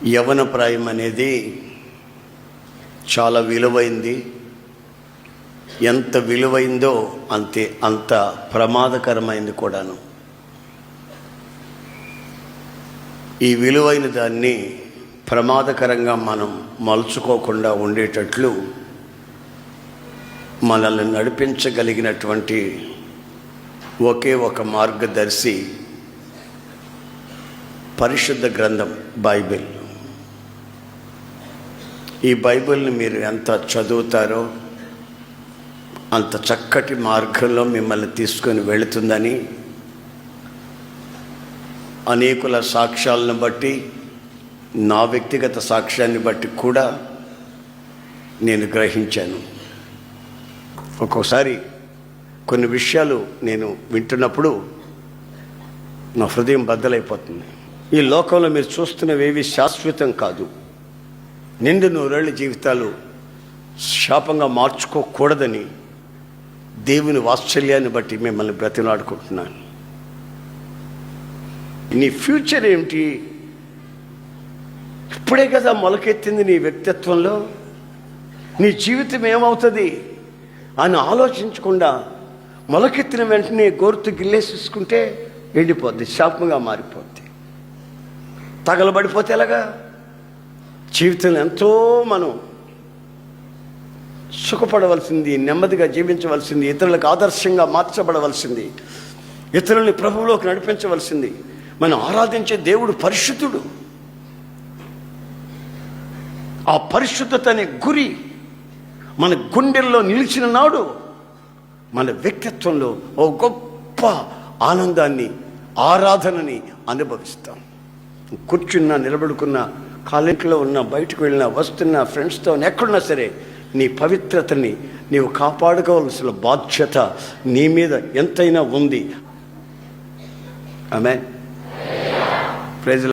యవ్వన ప్రాయం అనేది చాలా విలువైంది. ఎంత విలువైందో అంత ప్రమాదకరమైంది కూడాను. ఈ విలువైన దాన్ని ప్రమాదకరంగా మనం మలుచుకోకుండా ఉండేటట్లు మనల్ని నడిపించగలిగినటువంటి ఒకే ఒక మార్గదర్శి పరిశుద్ధ గ్రంథం బైబిల్. ఈ బైబిల్ని మీరు ఎంత చదువుతారో అంత చక్కటి మార్గంలో మిమ్మల్ని తీసుకొని వెళుతుందని అనేకుల సాక్ష్యాలను బట్టి, నా వ్యక్తిగత సాక్ష్యాన్ని బట్టి కూడా నేను గ్రహించాను. ఒక్కోసారి కొన్ని విషయాలు నేను వింటున్నప్పుడు నా హృదయం బద్దలైపోతుంది. ఈ లోకంలో మీరు చూస్తున్నవేవి శాశ్వతం కాదు. నిండు నూరేళ్ల జీవితాలు శాపంగా మార్చుకోకూడదని దేవుని వాత్సల్యాన్ని బట్టి మిమ్మల్ని బ్రతిలాడుకుంటున్నాను. నీ ఫ్యూచర్ ఏమిటి? ఇప్పుడే కదా మొలకెత్తింది నీ వ్యక్తిత్వంలో. నీ జీవితం ఏమవుతుంది అని ఆలోచించకుండా మొలకెత్తిన వెంటనే గోరుతు గిల్లేసేసుకుంటే ఎండిపోద్ది, శాపంగా మారిపోద్ది. తగలబడిపోతే ఎలాగా? జీవితంలో ఎంతో మనం సుఖపడవలసింది, నెమ్మదిగా జీవించవలసింది, ఇతరులకు ఆదర్శంగా మార్చబడవలసింది, ఇతరుల్ని ప్రభువులోకి నడిపించవలసింది. మనం ఆరాధించే దేవుడు పరిశుద్ధుడు. ఆ పరిశుద్ధత అనే గురి మన గుండెల్లో నిలిచిన నాడు మన వ్యక్తిత్వంలో ఓ గొప్ప ఆనందాన్ని, ఆరాధనని అనుభవిస్తాం. కూర్చున్నా, నిలబడుకున్నా, కాలేజీలో ఉన్నా, బయటకు వెళ్ళినా, వస్తున్నా, ఫ్రెండ్స్తో ఎక్కడున్నా సరే నీ పవిత్రతని నీవు కాపాడుకోవాల్సిన బాధ్యత నీ మీద ఎంతైనా ఉంది. ఆమేన్. ప్రైజ్